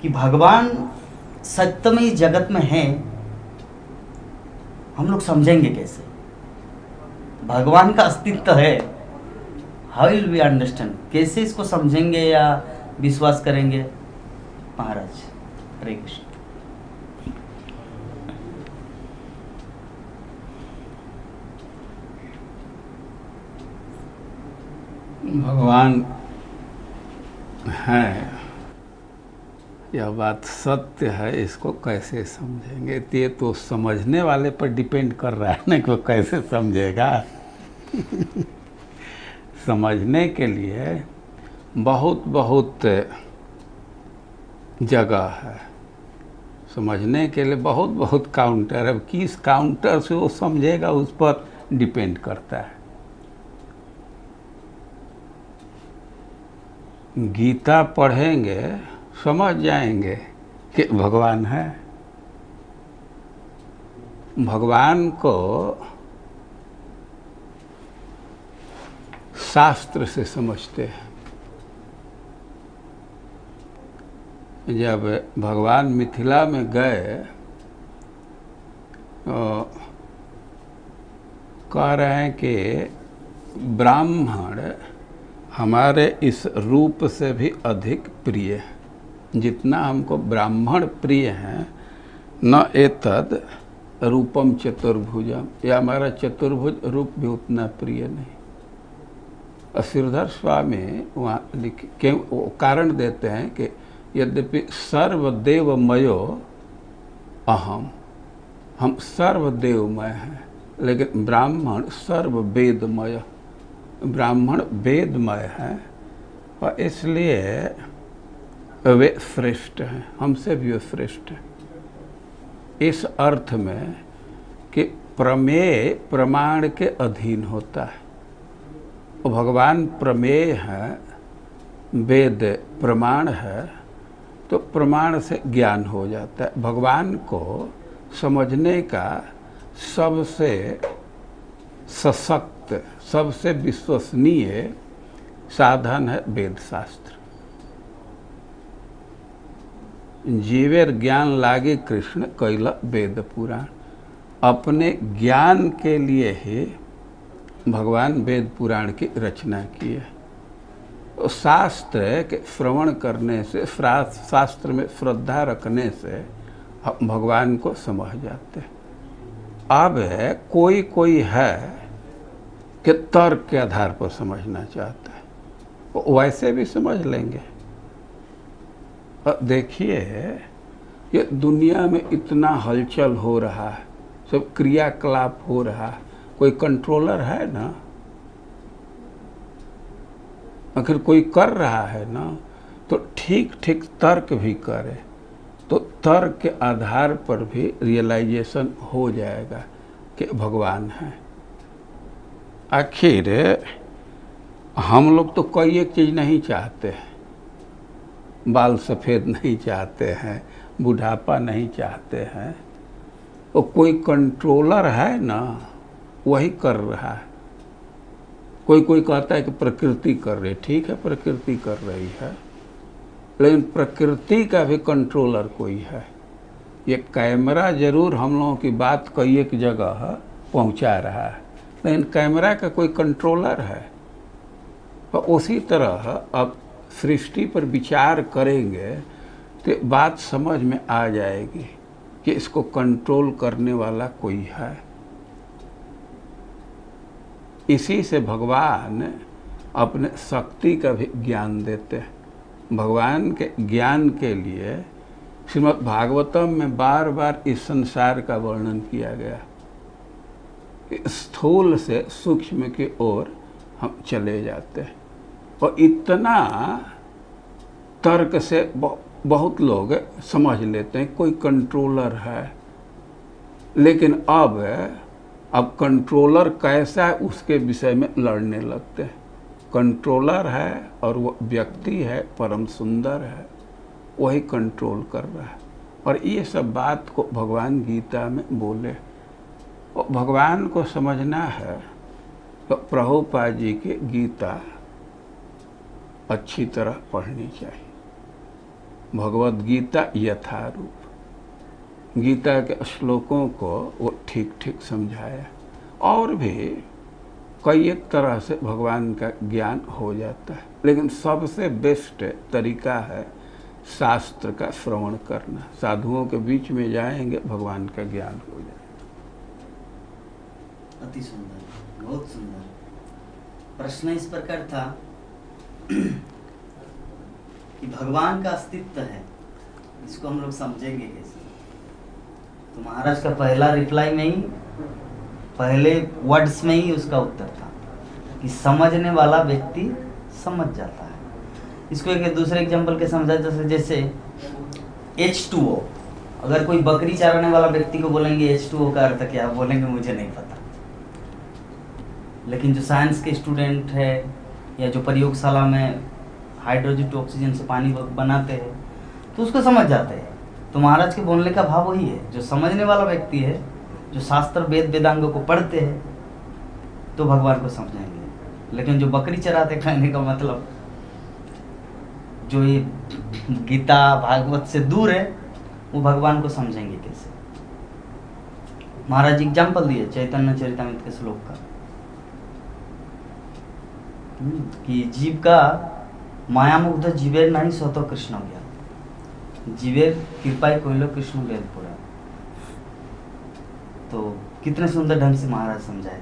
कि भगवान सत्यमय जगत में है, हम लोग समझेंगे कैसे? भगवान का अस्तित्व है, हाउ विल वी अंडरस्टैंड? कैसे इसको समझेंगे या विश्वास करेंगे? महाराज, हरे कृष्ण। भगवान है, यह बात सत्य है, इसको कैसे समझेंगे? ये तो समझने वाले पर डिपेंड कर रहा है ना कि वो कैसे समझेगा। समझने के लिए बहुत बहुत जगह है, समझने के लिए बहुत बहुत काउंटर है। अब किस काउंटर से वो समझेगा उस पर डिपेंड करता है। गीता पढ़ेंगे समझ जाएंगे कि भगवान है। भगवान को शास्त्र से समझते हैं। जब भगवान मिथिला में गए तो कह रहे हैं कि ब्राह्मण हमारे इस रूप से भी अधिक प्रिय है। जितना हमको ब्राह्मण प्रिय हैं, न एतद रूपम चतुर्भुजम, या हमारा चतुर्भुज रूप भी उतना प्रिय नहीं। श्रीधर स्वामी वहाँ लिखे के वो कारण देते हैं कि यद्यपि सर्वदेवमयो अहम, हम सर्वदेवमय हैं, लेकिन ब्राह्मण सर्ववेदमय, ब्राह्मण वेदमय है और इसलिए वे श्रेष्ठ हैं, हमसे भी वे श्रेष्ठ हैं। इस अर्थ में कि प्रमेय प्रमाण के अधीन होता है। भगवान प्रमेय है, वेद प्रमाण है, तो प्रमाण से ज्ञान हो जाता है। भगवान को समझने का सबसे सशक्त, सबसे विश्वसनीय साधन है वेद शास्त्र। जीवेर ज्ञान लागे कृष्ण कैला वेद पुराण। अपने ज्ञान के लिए ही भगवान वेद पुराण की रचना की है। तो शास्त्र के श्रवण करने से, शास्त्र में श्रद्धा रखने से हम भगवान को समझ जाते हैं। अब कोई कोई है कि तर्क के आधार पर समझना चाहता है, वो वैसे भी समझ लेंगे। देखिए, ये दुनिया में इतना हलचल हो रहा है, सब क्रियाकलाप हो रहा है, कोई कंट्रोलर है ना? आखिर कोई कर रहा है ना, तो ठीक ठीक तर्क भी करे, तो तर्क के आधार पर भी रियलाइजेशन हो जाएगा कि भगवान है। आखिर हम लोग तो कोई एक चीज़ नहीं चाहते हैं। बाल सफ़ेद नहीं चाहते हैं, बुढ़ापा नहीं चाहते हैं, तो कोई कंट्रोलर है ना, वही कर रहा है। कोई कोई कहता है कि प्रकृति कर रही, ठीक है प्रकृति कर रही है, लेकिन प्रकृति का भी कंट्रोलर कोई है। ये कैमरा जरूर हम लोगों की बात कई एक जगह पहुंचा रहा है, लेकिन कैमरा का कोई कंट्रोलर है। और उसी तरह अब सृष्टि पर विचार करेंगे तो बात समझ में आ जाएगी कि इसको कंट्रोल करने वाला कोई है। इसी से भगवान अपने शक्ति का भी ज्ञान देते हैं। भगवान के ज्ञान के लिए श्रीमद् भागवतम में बार बार इस संसार का वर्णन किया गया। स्थूल से सूक्ष्म की ओर हम चले जाते हैं और इतना तर्क से बहुत लोग समझ लेते हैं कोई कंट्रोलर है, लेकिन अब कंट्रोलर कैसा है उसके विषय में लड़ने लगते हैं। कंट्रोलर है और वो व्यक्ति है, परम सुंदर है, वही कंट्रोल कर रहा है। और ये सब बात को भगवान गीता में बोले। और भगवान को समझना है तो प्रभुपाद जी की गीता अच्छी तरह पढ़नी चाहिए। भगवद गीता यथारूप, गीता के श्लोकों को वो ठीक ठीक समझाया। और भी कई एक तरह से भगवान का ज्ञान हो जाता है, लेकिन सबसे बेस्ट तरीका है शास्त्र का श्रवण करना। साधुओं के बीच में जाएंगे, भगवान का ज्ञान हो जाएगा। अति सुंदर, बहुत सुंदर। प्रश्न इस प्रकार था कि भगवान का अस्तित्व है, इसको हम लोग समझेंगे कैसे? तो महाराज का पहला रिप्लाई में ही, पहले वर्ड्स में ही उसका उत्तर था कि समझने वाला व्यक्ति समझ जाता है। इसको एक दूसरे एग्जांपल के समझा जैसे H2O, अगर कोई बकरी चराने वाला व्यक्ति को बोलेंगे H2O का अर्थ क्या, बोलेंगे मुझे नहीं पता। लेकिन जो साइंस के स्टूडेंट है या जो प्रयोगशाला में हाइड्रोजन टू ऑक्सीजन से पानी बनाते हैं तो उसको समझ जाते हैं। तो महाराज के बोलने का भाव वही है, जो समझने वाला व्यक्ति है, जो शास्त्र वेद वेदांगों को पढ़ते हैं तो भगवान को समझेंगे। लेकिन जो बकरी चराते, कहने का मतलब जो ये गीता भागवत से दूर है, वो भगवान को समझेंगे कैसे? महाराज एग्जाम्पल दिए चैतन्य चरितमृत के श्लोक का कि जीव का माया मुग्ध जीवेर नहीं स्वतः कृष्ण गया, जीवेर कृपाई कोइलो कृष्ण वेद पुरा। तो कितने सुंदर ढंग से महाराज समझाए।